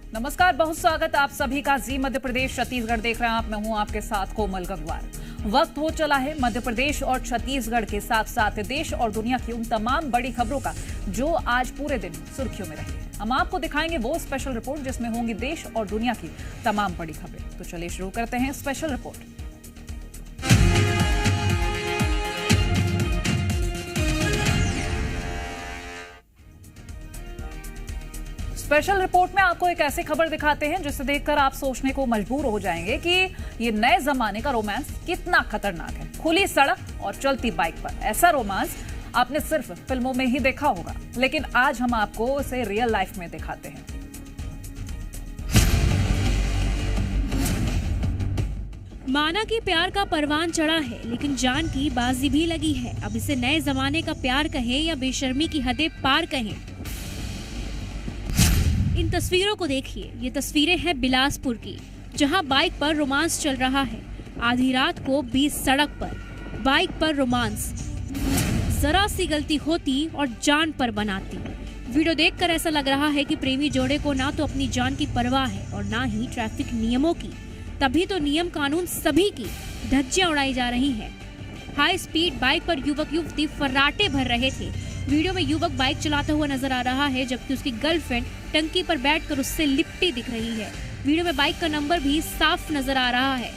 नमस्कार, बहुत स्वागत आप सभी का जी मध्य प्रदेश छत्तीसगढ़ देख रहे हैं आप। मैं हूं आपके साथ कोमल गंगवार। वक्त हो चला है मध्य प्रदेश और छत्तीसगढ़ के साथ साथ देश और दुनिया की उन तमाम बड़ी खबरों का जो आज पूरे दिन सुर्खियों में रही। हम आपको दिखाएंगे वो स्पेशल रिपोर्ट जिसमें होंगी देश और दुनिया की तमाम बड़ी खबरें। तो चलिए शुरू करते हैं स्पेशल रिपोर्ट। स्पेशल रिपोर्ट में आपको एक ऐसी खबर दिखाते हैं जिसे देखकर आप सोचने को मजबूर हो जाएंगे कि ये नए जमाने का रोमांस कितना खतरनाक है। खुली सड़क और चलती बाइक पर ऐसा रोमांस आपने सिर्फ फिल्मों में ही देखा होगा, लेकिन आज हम आपको इसे रियल लाइफ में दिखाते हैं। माना कि प्यार का परवान चढ़ा है, लेकिन जान की बाजी भी लगी है। अब इसे नए जमाने का प्यार कहें या बेशर्मी की हदें पार कहें। इन तस्वीरों को देखिए। ये तस्वीरें हैं बिलासपुर की, जहां बाइक पर रोमांस चल रहा है। आधी रात को बीच सड़क पर बाइक पर रोमांस, जरा सी गलती होती और जान पर बनाती। वीडियो देखकर ऐसा लग रहा है कि प्रेमी जोड़े को ना तो अपनी जान की परवाह है और ना ही ट्रैफिक नियमों की। तभी तो नियम कानून सभी की धज्जियां उड़ाई जा रही हैं। हाई स्पीड बाइक पर युवक युवती फर्राटे भर रहे थे। वीडियो में युवक बाइक चलाता हुआ नजर आ रहा है, जबकि उसकी गर्लफ्रेंड टंकी पर बैठकर उससे लिपटी दिख रही है। वीडियो में बाइक का नंबर भी साफ नजर आ रहा है।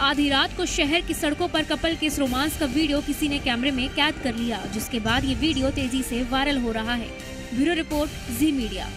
आधी रात को शहर की सड़कों पर कपल के इस रोमांस का वीडियो किसी ने कैमरे में कैद कर लिया, जिसके बाद ये वीडियो तेजी से वायरल हो रहा है। ब्यूरो रिपोर्ट, जी मीडिया।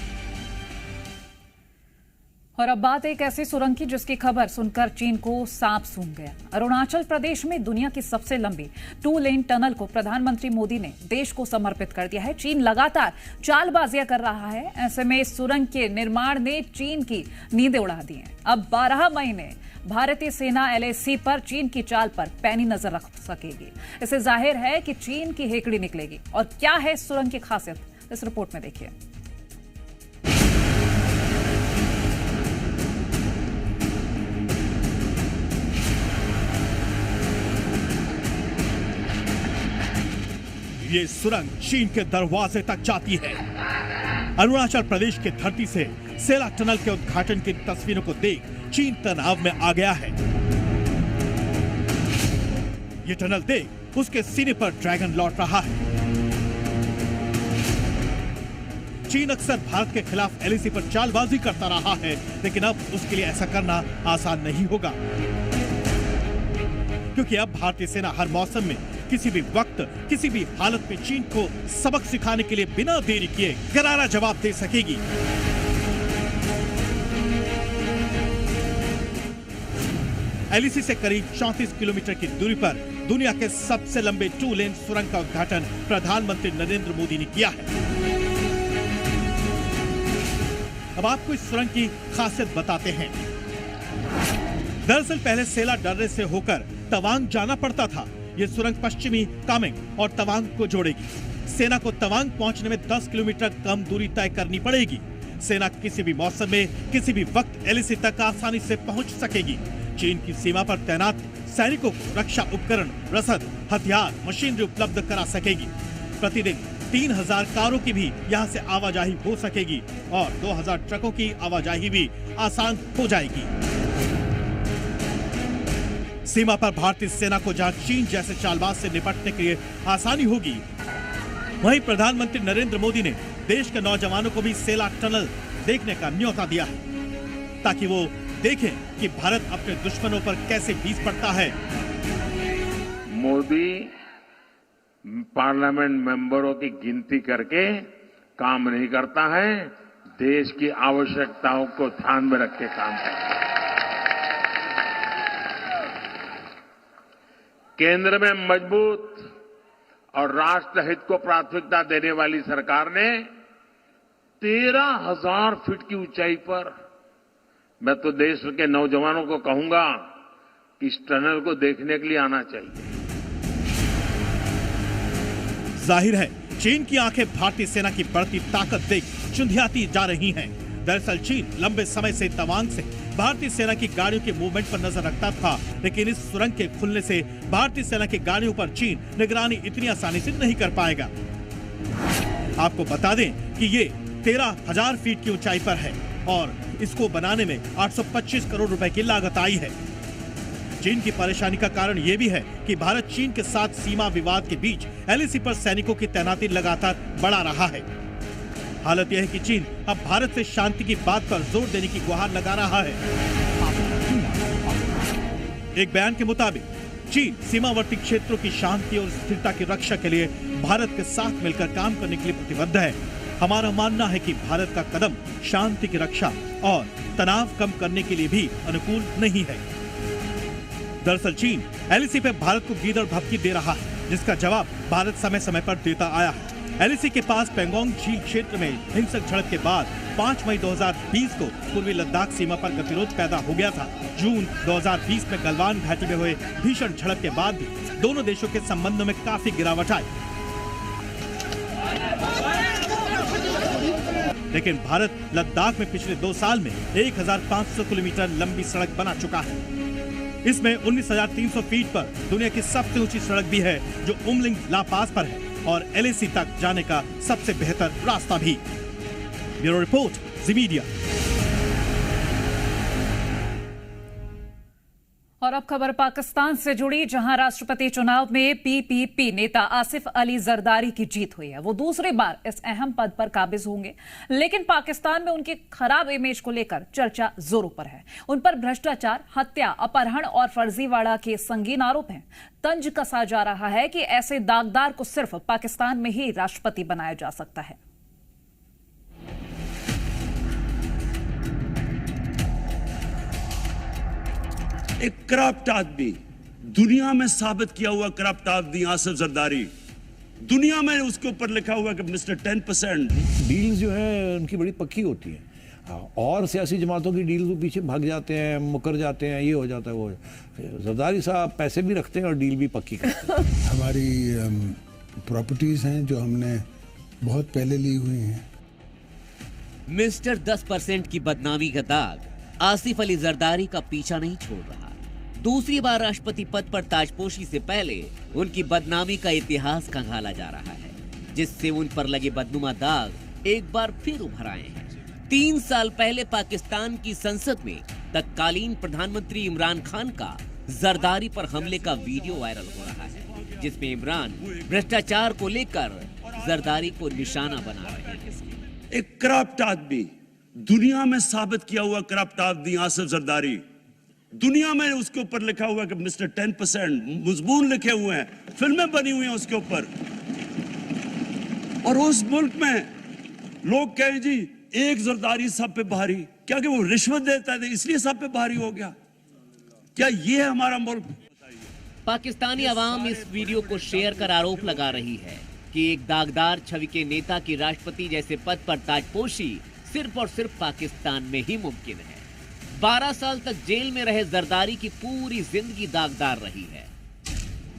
और अब बात एक ऐसी सुरंग की जिसकी खबर सुनकर चीन को सांप सूंघ गया। अरुणाचल प्रदेश में दुनिया की सबसे लंबी 2 लेन टनल को प्रधानमंत्री मोदी ने देश को समर्पित कर दिया है। चीन लगातार चालबाजियां कर रहा है। ऐसे में इस सुरंग के निर्माण ने चीन की नींदें उड़ा दी हैं। अब 12 महीने भारतीय सेना LAC पर चीन की चाल पर पैनी नजर रख सकेगी। इससे जाहिर है कि चीन की हेकड़ी निकलेगी। और क्या है इस सुरंग की खासियत, इस रिपोर्ट में देखिए। ये सुरंग चीन के दरवाजे तक जाती है। अरुणाचल प्रदेश की धरती से सेला टनल के उद्घाटन की तस्वीरों को देख चीन तनाव में आ गया है। ये टनल देख उसके सीने पर ड्रैगन लौट रहा है। चीन अक्सर भारत के खिलाफ LAC पर चालबाजी करता रहा है, लेकिन अब उसके लिए ऐसा करना आसान नहीं होगा, क्योंकि अब भारतीय सेना हर मौसम में, किसी भी वक्त, किसी भी हालत में चीन को सबक सिखाने के लिए बिना देरी किए करारा जवाब दे सकेगी। LAC से करीब 34 किलोमीटर की दूरी पर दुनिया के सबसे लंबे 2 लेन सुरंग का उद्घाटन प्रधानमंत्री नरेंद्र मोदी ने किया है। अब आपको इस सुरंग की खासियत बताते हैं। दरअसल पहले सेला दर्रे से होकर तवांग जाना पड़ता था। ये सुरंग पश्चिमी कामेंग और तवांग को जोड़ेगी। सेना को तवांग पहुंचने में 10 किलोमीटर कम दूरी तय करनी पड़ेगी। सेना किसी भी मौसम में, किसी भी वक्त LAC तक आसानी से पहुंच सकेगी। चीन की सीमा पर तैनात सैनिकों को रक्षा उपकरण, रसद, हथियार, मशीनरी उपलब्ध करा सकेगी। प्रतिदिन 3000 कारों की भी यहाँ से आवाजाही हो सकेगी और 2000 ट्रकों की आवाजाही भी आसान हो जाएगी। सीमा पर भारतीय सेना को जहां चीन जैसे चालबाज से निपटने के लिए आसानी होगी, वहीं प्रधानमंत्री नरेंद्र मोदी ने देश के नौजवानों को भी सेला टनल देखने का न्योता दिया है, ताकि वो देखें कि भारत अपने दुश्मनों पर कैसे बीस पड़ता है। मोदी पार्लियामेंट मेंबरों की गिनती करके काम नहीं करता है, देश की आवश्यकताओं को ध्यान में रख के काम करता है। केंद्र में मजबूत और राष्ट्रहित को प्राथमिकता देने वाली सरकार ने 13,000 फीट की ऊंचाई पर, मैं तो देश के नौजवानों को कहूंगा कि इस टनल को देखने के लिए आना चाहिए। जाहिर है चीन की आंखें भारतीय सेना की बढ़ती ताकत देख चुंधियाती जा रही हैं। दरअसल चीन लंबे समय से तवांग से भारतीय सेना की गाड़ियों के मूवमेंट पर नजर रखता था, लेकिन इस सुरंग के खुलने से भारतीय सेना की गाड़ियों पर चीन निगरानी इतनी आसानी से नहीं कर पाएगा। आपको बता दें कि ये 13,000 फीट की ऊंचाई पर है और इसको बनाने में 825 करोड़ रुपए की लागत आई है। चीन की परेशानी का कारण यह भी है कि भारत चीन के साथ सीमा विवाद के बीच एलएसी पर सैनिकों की तैनाती लगातार बढ़ा रहा है। हालत यह है कि चीन अब भारत से शांति की बात पर जोर देने की गुहार लगा रहा है। एक बयान के मुताबिक चीन सीमावर्ती क्षेत्रों की शांति और स्थिरता की रक्षा के लिए भारत के साथ मिलकर काम करने के लिए प्रतिबद्ध है। हमारा मानना है कि भारत का कदम शांति की रक्षा और तनाव कम करने के लिए भी अनुकूल नहीं है। दरअसल चीन एलएसी पे भारत को गीदड़ भभकी दे रहा है, जिसका जवाब भारत समय समय पर देता आया है। एलएसी के पास पेंगोंग झील क्षेत्र में हिंसक झड़प के बाद 5 मई 2020 को पूर्वी लद्दाख सीमा पर गतिरोध पैदा हो गया था। जून 2020 में गलवान घाटी में हुए भीषण झड़प के बाद भी दोनों देशों के संबंधों में काफी गिरावट आई। लेकिन भारत लद्दाख में पिछले 2 साल में 1,500 किलोमीटर लंबी सड़क बना चुका है। इसमें 19,300 फीट पर दुनिया की सबसे ऊंची सड़क भी है, जो उमलिंग ला पास पर है और एलएसी तक जाने का सबसे बेहतर रास्ता भी। ब्यूरो रिपोर्ट, जी मीडिया। और अब खबर पाकिस्तान से जुड़ी, जहां राष्ट्रपति चुनाव में पीपीपी नेता आसिफ अली जरदारी की जीत हुई है। वो दूसरी बार इस अहम पद पर काबिज होंगे, लेकिन पाकिस्तान में उनकी खराब इमेज को लेकर चर्चा जोरों पर है। उन पर भ्रष्टाचार, हत्या, अपहरण और फर्जीवाड़ा के संगीन आरोप हैं। तंज कसा जा रहा है कि ऐसे दागदार को सिर्फ पाकिस्तान में ही राष्ट्रपति बनाया जा सकता है। एक करप्ट आदमी, दुनिया में साबित किया हुआ करप्ट आदमी आसिफ जरदारी, दुनिया में उसके ऊपर लिखा हुआ कि मिस्टर 10%। डील्स जो है उनकी बड़ी पक्की होती है और सियासी जमातों की डील्स वो पीछे भाग जाते हैं, मुकर जाते हैं, ये हो जाता है वो। जरदारी साहब पैसे भी रखते हैं और डील भी पक्की करते हैं। हमारी प्रॉपर्टीज हैं जो हमने बहुत पहले ली हुई हैं। मिस्टर 10% की बदनामी का दाग आसिफ अली जरदारी का पीछा नहीं छोड़ रहा। दूसरी बार राष्ट्रपति पद पर ताजपोशी से पहले उनकी बदनामी का इतिहास खंगाला जा रहा है, जिससे उन पर लगे बदनुमा दाग एक बार फिर उभर आए हैं। 3 साल पहले पाकिस्तान की संसद में तत्कालीन प्रधानमंत्री इमरान खान का जरदारी पर हमले का वीडियो वायरल हो रहा है, जिसमें इमरान भ्रष्टाचार को लेकर जरदारी को निशाना बना रहे हैं। एक करप्ट आदमी, दुनिया में साबित किया हुआ करप्ट आदमी आसिफ जरदारी, दुनिया में उसके ऊपर लिखा हुआ कि मिस्टर 10%, मजमून लिखे हुए हैं, फिल्में बनी हुई हैं उसके ऊपर। और उस मुल्क में लोग कहें जी एक जरदारी सब पे भारी, क्या कि वो रिश्वत देता था इसलिए सब पे भारी हो गया? क्या ये है हमारा मुल्क? पाकिस्तानी अवाम इस वीडियो को शेयर कर आरोप लगा रही है कि एक दागदार छवि के नेता की राष्ट्रपति जैसे पद पर ताजपोशी सिर्फ और सिर्फ पाकिस्तान में ही मुमकिन है। 12 साल तक जेल में रहे जरदारी की पूरी जिंदगी दागदार रही है।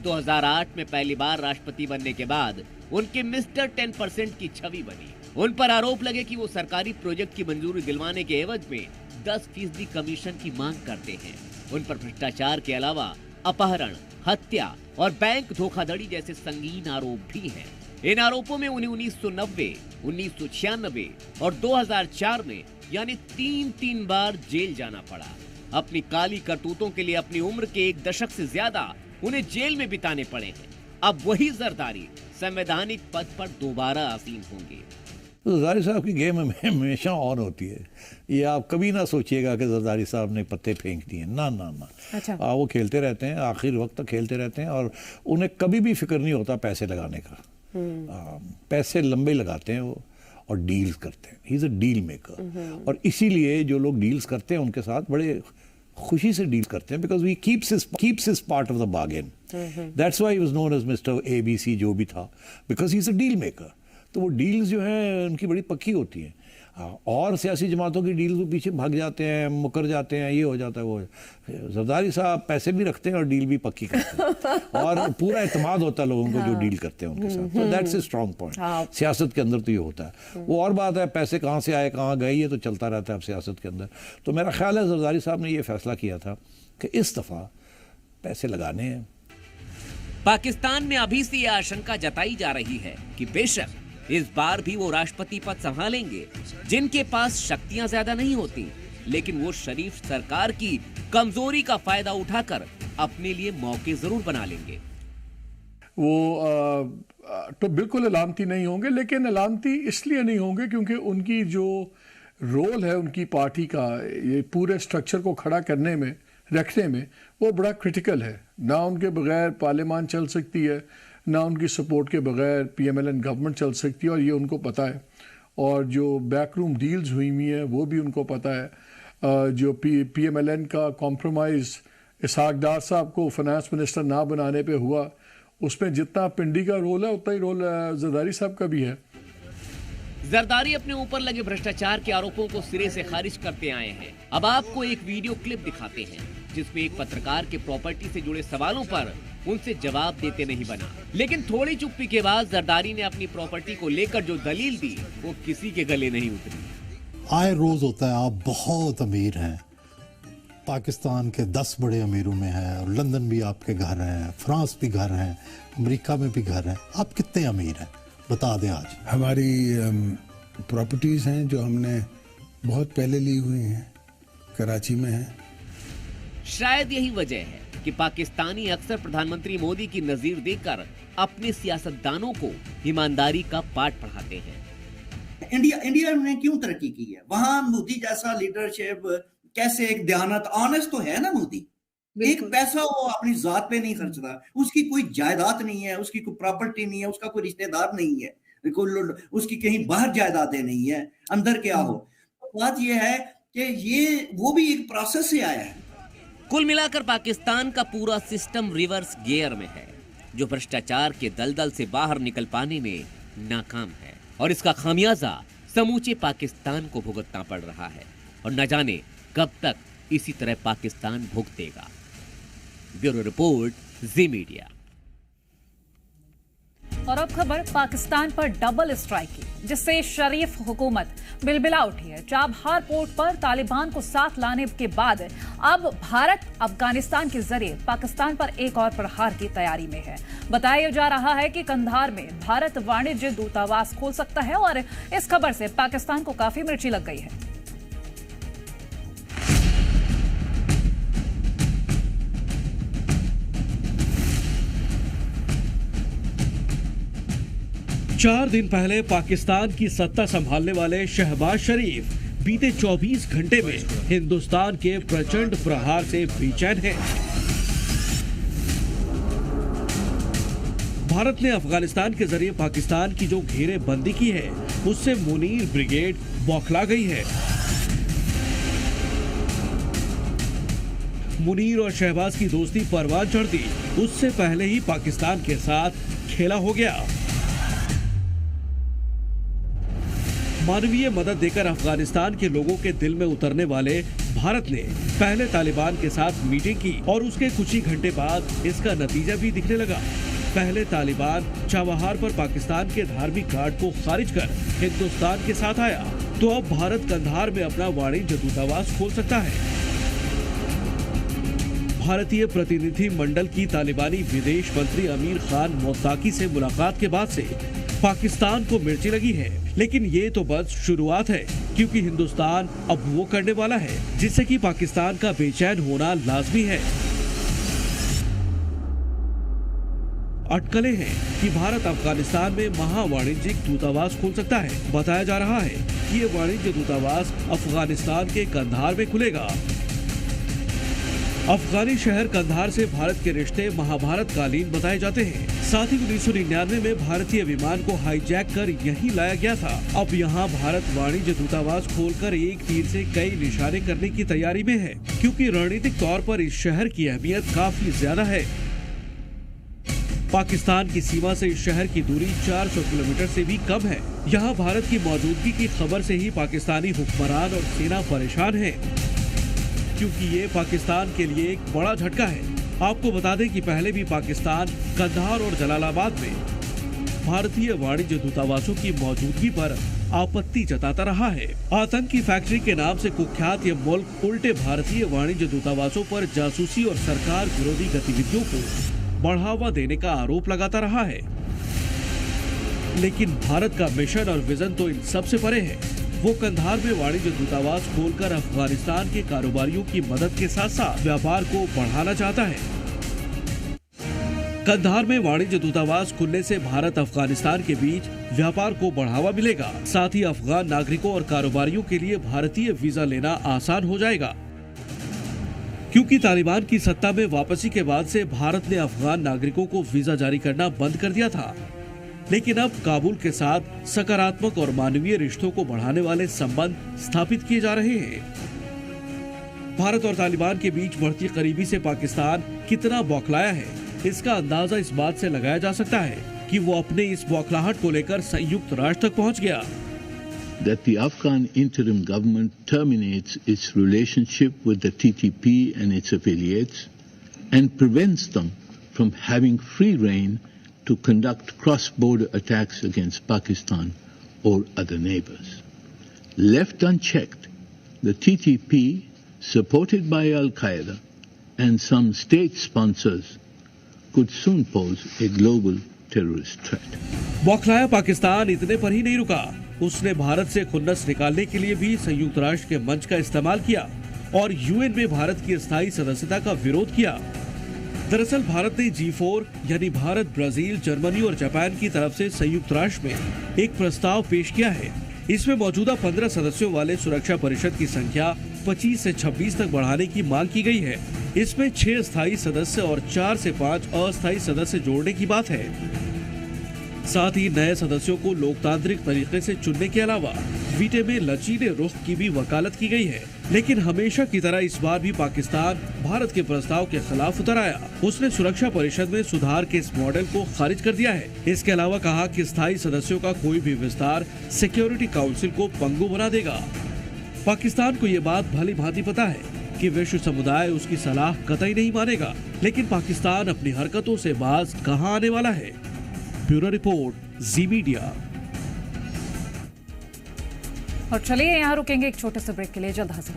2008 में पहली बार राष्ट्रपति बनने के बाद उनके मिस्टर 10% की छवि बनी। उन पर आरोप लगे कि वो सरकारी प्रोजेक्ट की मंजूरी दिलवाने के एवज में 10% कमीशन की मांग करते हैं। उन पर भ्रष्टाचार के अलावा अपहरण, हत्या और बैंक धोखाधड़ी जैसे संगीन आरोप भी हैं। इन आरोपों में उन्हें 1990, 1996 और 2004 में यानी 3 बार जेल जाना पड़ा। अपनी काली करतूतों के लिए अपनी उम्र के 1 दशक से ज्यादा उन्हें जेल में बिताने पड़े हैं। अब वही जरदारी संवैधानिक पद पर दोबारा आसीन होंगे। जरदारी साहब की गेम हमेशा ऑन होती है। ये आप कभी ना सोचिएगा कि जरदारी साहब ने पत्ते फेंक दिए, ना ना ना। अच्छा। वो खेलते रहते हैं, आखिर वक्त तक खेलते रहते हैं और उन्हें कभी भी फिक्र नहीं होता पैसे लगाने का। पैसे लंबे लगाते हैं वो और डील्स करते हैं। ही इज अ डील मेकर। और इसीलिए जो लोग डील्स करते हैं उनके साथ बड़े खुशी से डील करते हैं, because he keeps his part of the bargain. That's why he was known as mister ABC जो भी था, because he is a deal maker. तो वो डील्स जो है उनकी बड़ी पक्की होती हैं और सियासी जमातों की डील्स वो पीछे भाग जाते हैं, मुकर जाते हैं, ये हो जाता है वो। जरदारी साहब पैसे भी रखते हैं और डील भी पक्की करते हैं और पूरा एतमाद होता है लोगों को जो डील करते हैं उनके साथ। तो दैट्स ए स्ट्रॉन्ग पॉइंट। सियासत के अंदर तो ये होता है। वो और बात है पैसे कहाँ से आए कहाँ गए, ये तो चलता रहता है अब सियासत के अंदर। तो मेरा ख्याल है जरदारी साहब ने ये फैसला किया था कि इस दफ़ा पैसे लगाने हैं। पाकिस्तान में अभी से यह आशंका जताई जा रही है कि बेशक इस बार भी वो राष्ट्रपति पद संभालेंगे, जिनके पास शक्तियां ज्यादा नहीं होती, लेकिन वो शरीफ सरकार की कमजोरी का फायदा उठाकर अपने लिए मौके जरूर बना लेंगे। वो तो बिल्कुल अलामती नहीं होंगे, लेकिन अलामती इसलिए नहीं होंगे क्योंकि उनकी जो रोल है उनकी पार्टी का ये पूरे स्ट्रक्चर को खड़ा करने में, रखने में, वो बड़ा क्रिटिकल है। ना उनके बगैर पार्लियामान चल सकती है, ना उनकी सपोर्ट के बगैर पीएमएलएन गवर्नमेंट चल सकती है, और ये उनको पता है। और जो बैकरूम डील्स हुई हुई हैं वो भी उनको पता है। जो पीएमएलएन का कॉम्प्रोमाइज़ इसहाक डार साहब को फाइनेंस मिनिस्टर ना बनाने पे हुआ, उसमें जितना पिंडी का रोल है उतना ही रोल जरदारी साहब का भी है। जरदारी अपने ऊपर लगे भ्रष्टाचार के आरोपों को सिरे से खारिज करते आए हैं। अब आपको एक वीडियो क्लिप दिखाते हैं जिसमें एक पत्रकार के प्रॉपर्टी से जुड़े सवालों पर उनसे जवाब देते नहीं बना, लेकिन थोड़ी चुप्पी के बाद जरदारी ने अपनी प्रॉपर्टी को लेकर जो दलील दी वो किसी के गले नहीं उतरी। आए रोज होता है आप बहुत अमीर हैं, पाकिस्तान के 10 बड़े अमीरों में है, और लंदन भी आपके घर हैं, फ्रांस भी घर हैं, अमेरिका में भी घर हैं, आप कितने अमीर हैं बता दें आज। हमारी प्रॉपर्टीज़ हैं जो हमने बहुत पहले ली हुई हैं, कराची में हैं। शायद यही वजह है कि पाकिस्तानी अक्सर प्रधानमंत्री मोदी की नजीर देकर अपने सियासतदानों को ईमानदारी का पाठ पढ़ाते हैं। इंडिया ने क्यों तरक्की की है? वहां मोदी जैसा लीडरशिप, कैसे एक दयानत, ऑनेस्ट तो है ना मोदी। एक पैसा वो अपनी जात पे नहीं खर्चता, उसकी कोई जायदाद नहीं है, उसकी कोई प्रॉपर्टी नहीं है, उसका कोई रिश्तेदार नहीं है, उसकी कहीं बाहर जायदादें नहीं है, अंदर क्या हो। बात ये है कि ये वो भी एक प्रोसेस से आया है। कुल मिलाकर पाकिस्तान का पूरा सिस्टम रिवर्स गियर में है, जो भ्रष्टाचार के दलदल से बाहर निकल पाने में नाकाम है, और इसका खामियाजा समूचे पाकिस्तान को भुगतना पड़ रहा है, और न जाने कब तक इसी तरह पाकिस्तान भुगतेगा। ब्यूरो रिपोर्ट, जी मीडिया। और अब खबर पाकिस्तान पर डबल स्ट्राइक की, जिससे शरीफ हुकूमत बिलबिला उठी है। चाबहार पोर्ट पर तालिबान को साथ लाने के बाद अब भारत अफगानिस्तान के जरिए पाकिस्तान पर एक और प्रहार की तैयारी में है। बताया जा रहा है कि कंधार में भारत वाणिज्य दूतावास खोल सकता है, और इस खबर से पाकिस्तान को काफी मिर्ची लग गई है। 4 दिन पहले पाकिस्तान की सत्ता संभालने वाले शहबाज शरीफ बीते 24 घंटे में हिंदुस्तान के प्रचंड प्रहार से बेचैन हैं। भारत ने अफगानिस्तान के जरिए पाकिस्तान की जो घेरेबंदी की है, उससे मुनीर ब्रिगेड बौखला गई है। मुनीर और शहबाज की दोस्ती परवान चढ़ती उससे पहले ही पाकिस्तान के साथ खेला हो गया। मानवीय मदद देकर अफगानिस्तान के लोगों के दिल में उतरने वाले भारत ने पहले तालिबान के साथ मीटिंग की, और उसके कुछ ही घंटे बाद इसका नतीजा भी दिखने लगा। पहले तालिबान चाबहार पर पाकिस्तान के धार्मिक गार्ड को खारिज कर हिंदुस्तान के साथ आया, तो अब भारत कंधार में अपना वाणिज्य दूतावास खोल सकता है। भारतीय प्रतिनिधि मंडल की तालिबानी विदेश मंत्री अमीर खान मोत्ताकी से मुलाकात के बाद से पाकिस्तान को मिर्ची लगी है, लेकिन ये तो बस शुरुआत है, क्योंकि हिंदुस्तान अब वो करने वाला है जिससे कि पाकिस्तान का बेचैन होना लाजमी है। अटकलें हैं कि भारत अफगानिस्तान में महावाणिज्यिक दूतावास खोल सकता है। बताया जा रहा है कि ये वाणिज्य दूतावास अफगानिस्तान के कंधार में खुलेगा। अफगानी शहर कंधार से भारत के रिश्ते महाभारत कालीन बताए जाते हैं। साथ ही 1999 में भारतीय विमान को हाईजैक कर यहीं लाया गया था। अब यहां भारत वाणिज्य दूतावास खोलकर एक तीर से कई निशाने करने की तैयारी में है, क्योंकि रणनीतिक तौर पर इस शहर की अहमियत काफी ज्यादा है। पाकिस्तान की सीमा से इस शहर की दूरी 400 किलोमीटर से भी कम है। यहाँ भारत की मौजूदगी की खबर से ही पाकिस्तानी हुक्मरान और सेना परेशान है, क्योंकि ये पाकिस्तान के लिए एक बड़ा झटका है। आपको बता दें कि पहले भी पाकिस्तान कंधार और जलालाबाद में भारतीय वाणिज्य दूतावासों की मौजूदगी पर आपत्ति जताता रहा है। आतंकी फैक्ट्री के नाम से कुख्यात ये मुल्क उल्टे भारतीय वाणिज्य दूतावासों पर जासूसी और सरकार विरोधी गतिविधियों को बढ़ावा देने का आरोप लगाता रहा है। लेकिन भारत का मिशन और विजन तो इन सबसे परे है। वो कंधार में वाणिज्य दूतावास खोलकर अफगानिस्तान के कारोबारियों की मदद के साथ साथ व्यापार को बढ़ाना चाहता है। कंधार में वाणिज्य दूतावास खुलने से भारत अफगानिस्तान के बीच व्यापार को बढ़ावा मिलेगा। साथ ही अफगान नागरिकों और कारोबारियों के लिए भारतीय वीजा लेना आसान हो जाएगा, क्योंकि तालिबान की सत्ता में वापसी के बाद से भारत ने अफगान नागरिकों को वीजा जारी करना बंद कर दिया था। लेकिन अब काबुल के साथ सकारात्मक और मानवीय रिश्तों को बढ़ाने वाले संबंध स्थापित किए जा रहे हैं। भारत और तालिबान के बीच बढ़ती करीबी से पाकिस्तान कितना बौखलाया है, इसका अंदाजा इस बात से लगाया जा सकता है कि वो अपने इस बौखलाहट को लेकर संयुक्त राष्ट्र तक पहुंच गया। That the Afghan interim government terminates its relationship with the TTP and its affiliates and prevents them from having free rein to conduct cross-border attacks against Pakistan or other neighbors. Left unchecked, the TTP, supported by Al-Qaeda and some state sponsors, could soon pose a global terrorist threat. बौखलाया Pakistan इतने पर ही नहीं रुका, उसने भारत से खुन्नस निकालने के लिए भी संयुक्त राष्ट्र के मंच का इस्तेमाल किया और यूएन में भारत की स्थायी सदस्यता का विरोध किया। दरअसल भारत ने G4 यानी भारत, ब्राजील, जर्मनी और जापान की तरफ से संयुक्त राष्ट्र में एक प्रस्ताव पेश किया है। इसमें मौजूदा 15 सदस्यों वाले सुरक्षा परिषद की संख्या 25 से 26 तक बढ़ाने की मांग की गई है। इसमें 6 स्थायी सदस्य और 4 से 5 अस्थायी सदस्य जोड़ने की बात है। साथ ही नए सदस्यों को लोकतांत्रिक तरीके से चुनने के अलावा वीटे में लचीले रुख की भी वकालत की गई है। लेकिन हमेशा की तरह इस बार भी पाकिस्तान भारत के प्रस्ताव के खिलाफ उतर आया। उसने सुरक्षा परिषद में सुधार के इस मॉडल को खारिज कर दिया है। इसके अलावा कहा कि स्थायी सदस्यों का कोई भी विस्तार सिक्योरिटी काउंसिल को पंगु बना देगा। पाकिस्तान को ये बात भली भांति पता है कि विश्व समुदाय उसकी सलाह कतई नहीं मानेगा, लेकिन पाकिस्तान अपनी हरकतों से बाज कहां आने वाला है। ब्यूरो रिपोर्ट, जी मीडिया। और चलिए यहाँ रुकेंगे एक छोटे से ब्रेक के लिए, जल्द हाजिर